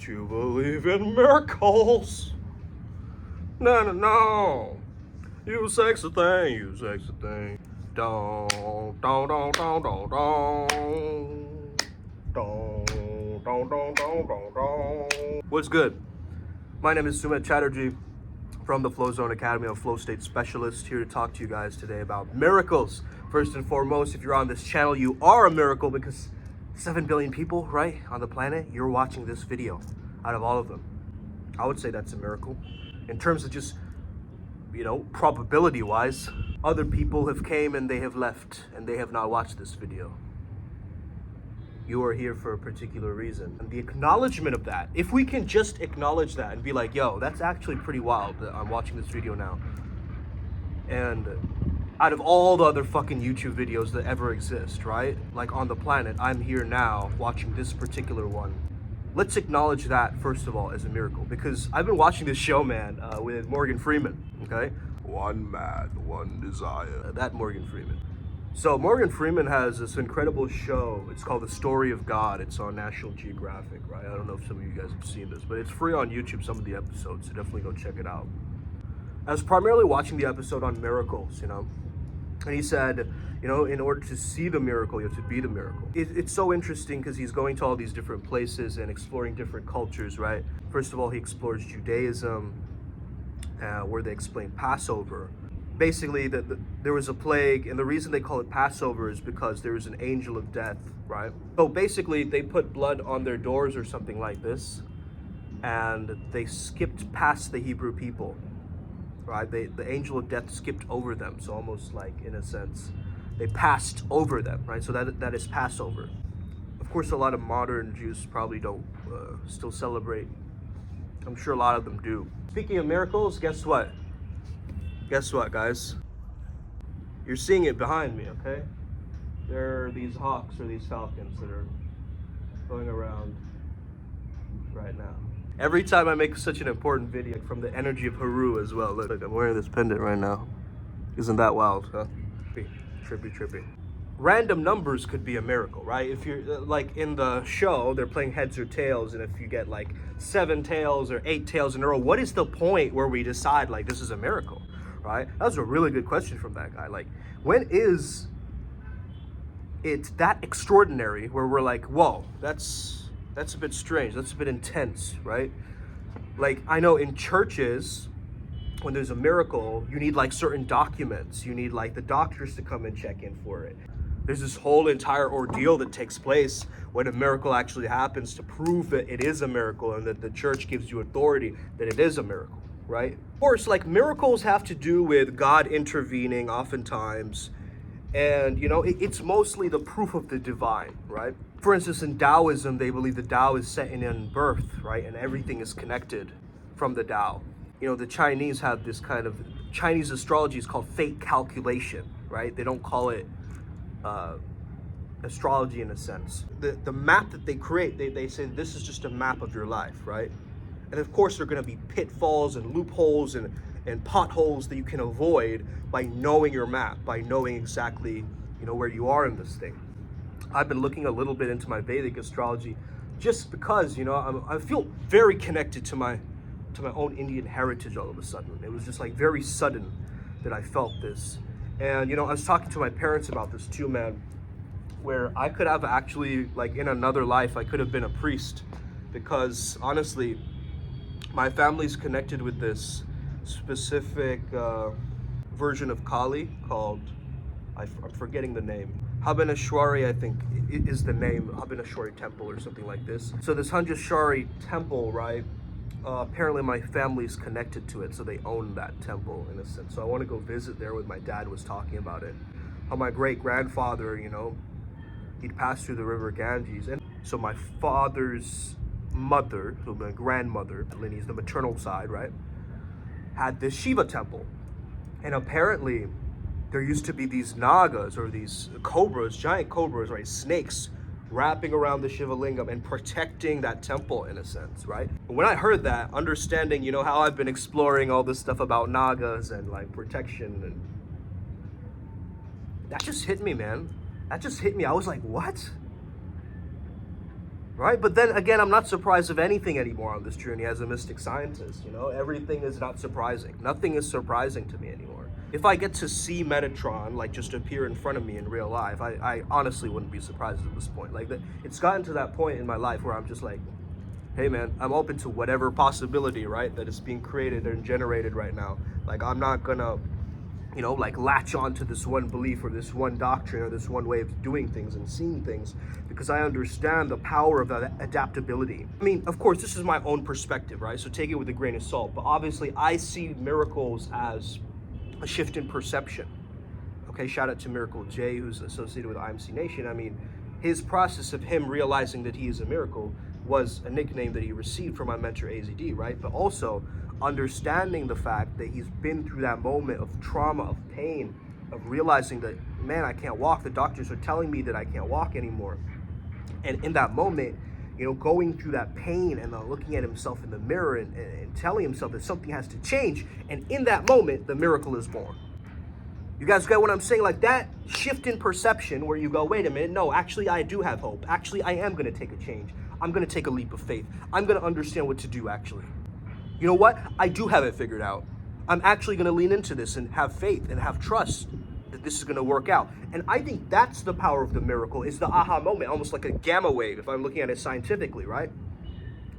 Do you believe in miracles? No, no, no. You sexy thing, you sexy thing. Don, don, don, don, don, don. Don, don, don, don, don, don. What's good? My name is Sumit Chatterjee from the Flow Zone Academy. I'm a flow state specialist here to talk to you guys today about miracles. First and foremost, if you're on this channel, you are a miracle because 7 billion people, right, on the planet, you're watching this video out of all of them. I would say that's a miracle. In terms of just, probability wise, other people have came and they have left and they have not watched this video. You are here for a particular reason. And the acknowledgement of that, if we can just acknowledge that and be like, yo, that's actually pretty wild that I'm watching this video now. And out of all the other fucking YouTube videos that ever exist, right? Like on the planet, I'm here now watching this particular one. Let's acknowledge that, first of all, as a miracle. Because I've been watching this show, man, with Morgan Freeman, okay? One man, one desire. That Morgan Freeman. So Morgan Freeman has this incredible show. It's called The Story of God. It's on National Geographic, right? I don't know if some of you guys have seen this, but it's free on YouTube, some of the episodes, so definitely go check it out. I was primarily watching the episode on miracles, and he said, in order to see the miracle, you have to be the miracle. It's so interesting because he's going to all these different places and exploring different cultures, right? First of all, he explores Judaism, where they explain Passover. Basically, there was a plague, and the reason they call it Passover is because there was an angel of death, right? So basically, they put blood on their doors or something like this, and they skipped past the Hebrew people. Right, the angel of death skipped over them, so almost like, in a sense, they passed over them, right? So that is Passover. Of course, a lot of modern Jews probably don't still celebrate. I'm sure a lot of them do. Speaking of miracles, guess what? Guess what, guys? You're seeing it behind me, okay? There are these hawks or these falcons that are going around right now. Every time I make such an important video, from the energy of Haru as well. Look, I'm wearing this pendant right now. Isn't that wild, huh? Trippy. Random numbers could be a miracle, right? If you're, like in the show, they're playing heads or tails, and if you get like 7 tails or 8 tails in a row, what is the point where we decide like this is a miracle, right? That was a really good question from that guy. Like, when is it that extraordinary where we're like, whoa, that's a bit strange, that's a bit intense, right? Like, I know in churches, when there's a miracle, you need like certain documents. You need like the doctors to come and check in for it. There's this whole entire ordeal that takes place when a miracle actually happens to prove that it is a miracle and that the church gives you authority that it is a miracle, right? Of course, like, miracles have to do with God intervening oftentimes. And, it's mostly the proof of the divine, right? For instance, in Taoism, they believe the Tao is set in birth, right? And everything is connected from the Tao. The Chinese have this kind of, Chinese astrology is called fate calculation, right? They don't call it astrology in a sense. The map that they create, they say this is just a map of your life, right? And of course, there are going to be pitfalls and loopholes and potholes that you can avoid by knowing your map, by knowing exactly, where you are in this thing. I've been looking a little bit into my Vedic astrology just because, I feel very connected to my own Indian heritage all of a sudden. It was just like very sudden that I felt this. And, I was talking to my parents about this too, man, where I could have actually, like, in another life, I could have been a priest, because honestly, my family's connected with this specific version of Kali called, I'm forgetting the name. Habineshwari, I think, is the name. Habineshwari temple or something like this. So this Habineshwari temple, right? Apparently my family's connected to it, so they own that temple in a sense. So I want to go visit there. With my dad was talking about it. How my great grandfather, he'd pass through the river Ganges, and so my father's mother, so my grandmother, lineage, the maternal side, right, had this Shiva temple. And apparently there used to be these nagas, or these cobras, giant cobras, right, snakes, wrapping around the Shiva lingam and protecting that temple in a sense, right? When I heard that, understanding, how I've been exploring all this stuff about nagas and like protection, and that just hit me, man. That just hit me. I was like, what? right? But then again, I'm not surprised of anything anymore on this journey as a mystic scientist. Everything is not surprising. Nothing is surprising to me anymore. If I get to see Metatron like just appear in front of me in real life, I honestly wouldn't be surprised at this point. Like it's gotten to that point in my life where I'm just like, hey man, I'm open to whatever possibility, right, that is being created and generated right now. Like I'm not gonna like latch on to this one belief or this one doctrine or this one way of doing things and seeing things, because I understand the power of that adaptability. I mean, of course, this is my own perspective, right? So take it with a grain of salt. But obviously, I see miracles as a shift in perception. Okay, shout out to Miracle J, who's associated with IMC Nation. I mean, his process of him realizing that he is a miracle was a nickname that he received from my mentor AZD, right? But also understanding the fact that he's been through that moment of trauma, of pain, of realizing that, man, I can't walk. The doctors are telling me that I can't walk anymore. And in that moment, going through that pain and looking at himself in the mirror and telling himself that something has to change. And in that moment, the miracle is born. You guys get what I'm saying? Like that shift in perception where you go, wait a minute, no, actually I do have hope. Actually, I am going to take a change. I'm going to take a leap of faith. I'm going to understand what to do, actually. You know what? I do have it figured out. I'm actually going to lean into this and have faith and have trust that this is going to work out. And I think that's the power of the miracle, is the aha moment, almost like a gamma wave, if I'm looking at it scientifically, right?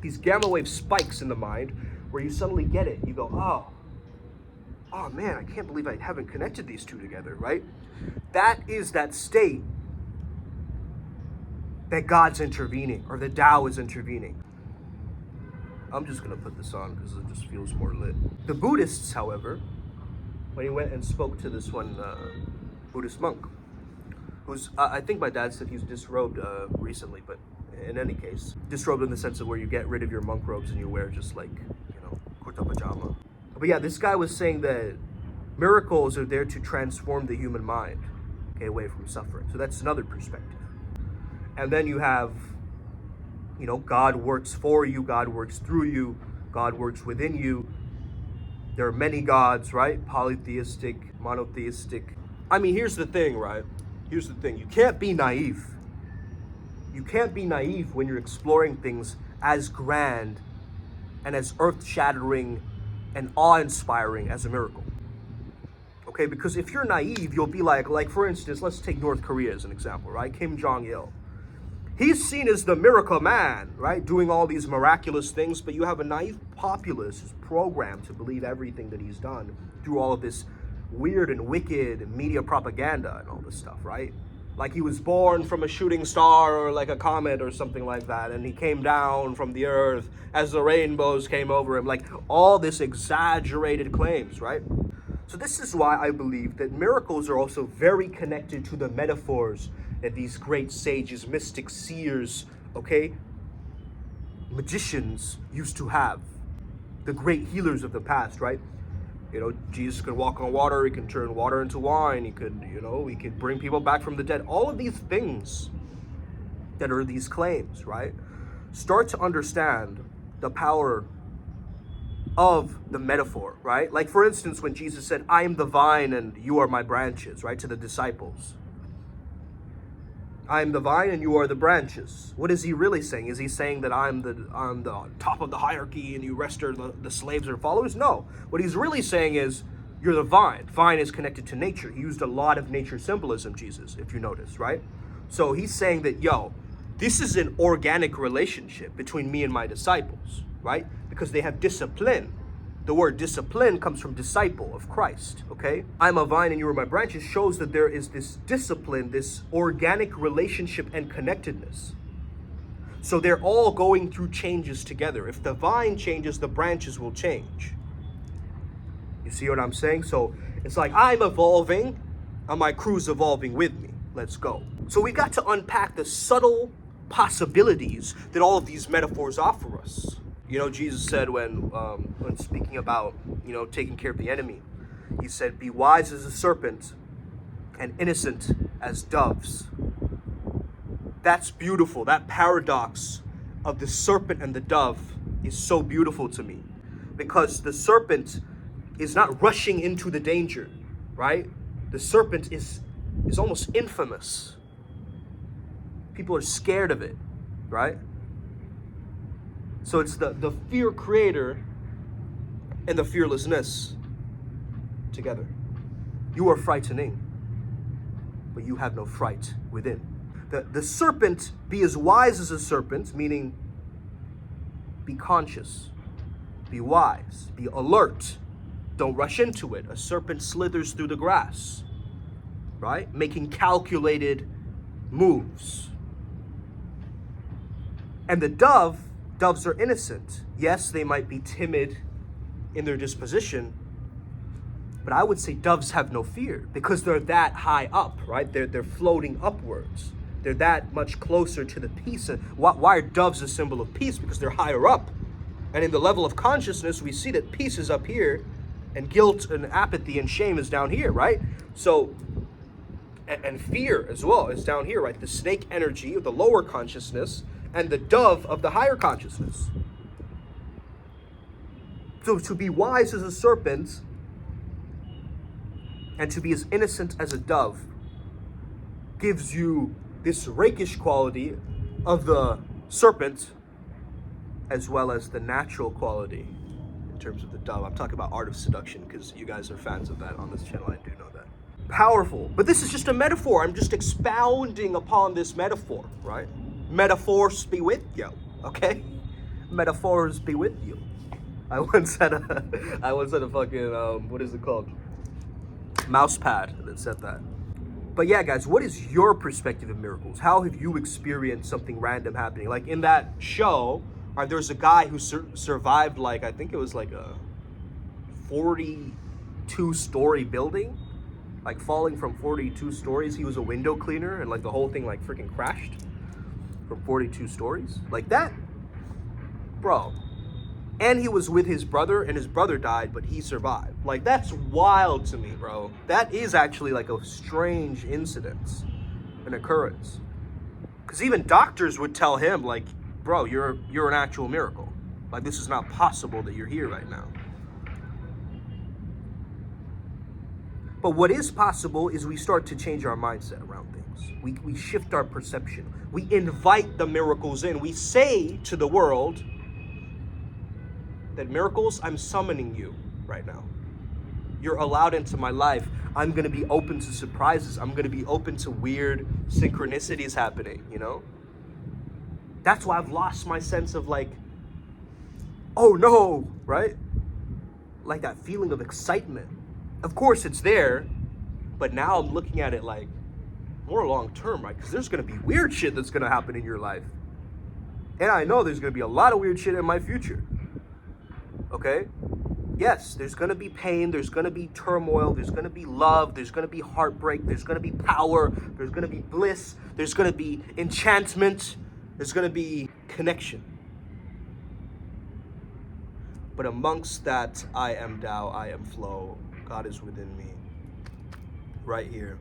These gamma wave spikes in the mind where you suddenly get it. You go, oh man, I can't believe I haven't connected these two together, right? That is that state that God's intervening, or the Tao is intervening. I'm just going to put this on because it just feels more lit. The Buddhists, however, when he went and spoke to this one Buddhist monk, who's, I think my dad said he was disrobed recently, but in any case, disrobed in the sense of where you get rid of your monk robes and you wear just like, kurta pajama. But yeah, this guy was saying that miracles are there to transform the human mind, okay, away from suffering. So that's another perspective. And then you have, God works for you, God works through you, God works within you. There are many gods, right? Polytheistic, monotheistic. I mean, here's the thing, right? Here's the thing. You can't be naive. You can't be naive when you're exploring things as grand and as earth-shattering and awe-inspiring as a miracle. Okay, because if you're naive, you'll be like for instance, let's take North Korea as an example, right? Kim Jong-il. He's seen as the miracle man, right? Doing all these miraculous things, but you have a naive populace who's programmed to believe everything that he's done through all of this weird and wicked media propaganda and all this stuff, right? Like he was born from a shooting star or like a comet or something like that, and he came down from the earth as the rainbows came over him, like all this exaggerated claims, right? So this is why I believe that miracles are also very connected to the metaphors that these great sages, mystic seers, okay, magicians used to have. The great healers of the past, right? Jesus could walk on water, he can turn water into wine, he could bring people back from the dead. All of these things that are these claims, right? Start to understand the power of the metaphor, right? Like for instance, when Jesus said, I am the vine and you are my branches, right? To the disciples. I am the vine and you are the branches. What is he really saying? Is he saying that I'm the top of the hierarchy and you rest are the slaves or followers? No. What he's really saying is you're the vine. Vine is connected to nature. He used a lot of nature symbolism, Jesus, if you notice, right? So he's saying that, this is an organic relationship between me and my disciples, right? Because they have discipline. The word discipline comes from disciple of Christ, okay? I'm a vine and you are my branches shows that there is this discipline, this organic relationship and connectedness. So they're all going through changes together. If the vine changes, the branches will change. You see what I'm saying? So it's like I'm evolving and my crew's evolving with me. Let's go. So we got to unpack the subtle possibilities that all of these metaphors offer us. Jesus said when speaking about, taking care of the enemy, he said, be wise as a serpent and innocent as doves. That's beautiful. That paradox of the serpent and the dove is so beautiful to me, because the serpent is not rushing into the danger, right? The serpent is almost infamous. People are scared of it, right? So it's the fear creator and the fearlessness together. You are frightening, but you have no fright within. The serpent, be as wise as a serpent, meaning be conscious, be wise, be alert. Don't rush into it. A serpent slithers through the grass, right? Making calculated moves. And the doves are innocent. Yes, they might be timid in their disposition, but I would say doves have no fear because they're that high up, right? They're floating upwards. They're that much closer to the peace. And why are doves a symbol of peace? Because they're higher up. And in the level of consciousness, we see that peace is up here and guilt and apathy and shame is down here, right? So, and fear as well is down here, right? The snake energy of the lower consciousness and the dove of the higher consciousness. So to be wise as a serpent and to be as innocent as a dove gives you this rakish quality of the serpent as well as the natural quality in terms of the dove. I'm talking about art of seduction because you guys are fans of that on this channel. I do know that. Powerful. But this is just a metaphor. I'm just expounding upon this metaphor, right? Metaphors be with you, okay? Metaphors be with you. I once had a fucking, what is it called? Mouse pad that said that. But yeah, guys, what is your perspective of miracles? How have you experienced something random happening? Like in that show, there's a guy who survived, like, I think it was like a 42-story building, like falling from 42 stories. He was a window cleaner and like the whole thing like freaking crashed from 42 stories. Like that, bro. And he was with his brother and his brother died, but he survived. Like that's wild to me, bro. That is actually like a strange incident, an occurrence. Because even doctors would tell him like, bro, you're an actual miracle. Like this is not possible that you're here right now. But what is possible is we start to change our mindset around things. We shift our perception. We invite the miracles in. We say to the world that miracles, I'm summoning you right now. You're allowed into my life. I'm going to be open to surprises. I'm going to be open to weird synchronicities happening, you know? That's why I've lost my sense of like, oh no, right? Like that feeling of excitement. Of course it's there, but now I'm looking at it like more long term, right? Because there's going to be weird shit that's going to happen in your life. And I know there's going to be a lot of weird shit in my future. Okay? Yes, there's going to be pain, there's going to be turmoil, there's going to be love, there's going to be heartbreak, there's going to be power, there's going to be bliss, there's going to be enchantment, there's going to be connection. But amongst that, I am Tao, I am flow, God is within me, right here.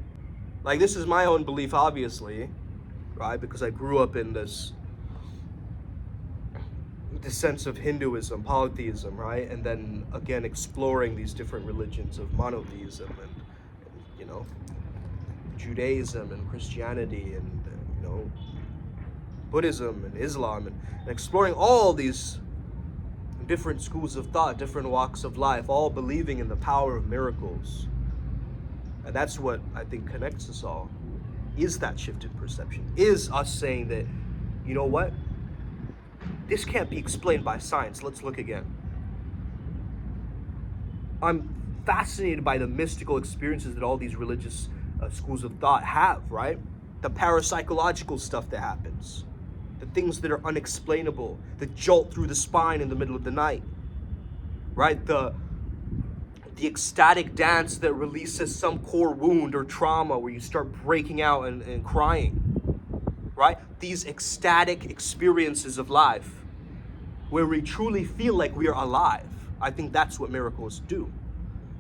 Like this is my own belief, obviously, right? Because I grew up in this sense of Hinduism, polytheism, right? And then again, exploring these different religions of monotheism and you know, Judaism and Christianity and, you know, Buddhism and Islam and exploring all these different schools of thought, different walks of life, all believing in the power of miracles. And that's what I think connects us all, is that shift in perception, is us saying that, you know what? This can't be explained by science. Let's look again. I'm fascinated by the mystical experiences that all these religious schools of thought have, right? The parapsychological stuff that happens. The things that are unexplainable. The jolt through the spine in the middle of the night. Right? The ecstatic dance that releases some core wound or trauma where you start breaking out and crying. Right? These ecstatic experiences of life where we truly feel like we are alive. I think that's what miracles do.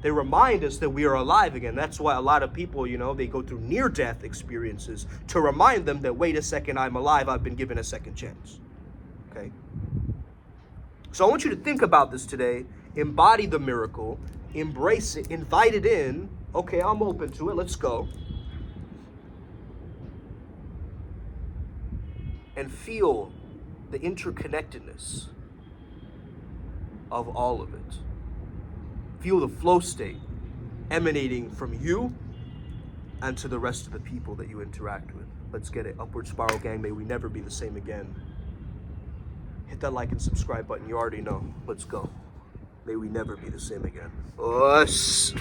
They remind us that we are alive again. That's why a lot of people, you know, they go through near-death experiences to remind them that, wait a second, I'm alive. I've been given a second chance. Okay? So I want you to think about this today. Embody the miracle. Embrace it. Invite it in. Okay, I'm open to it. Let's go. And feel the interconnectedness of all of it. Feel the flow state emanating from you and to the rest of the people that you interact with. Let's get it. Upward Spiral Gang, may we never be the same again. Hit that like and subscribe button. You already know. Let's go. May we never be the same again. Us.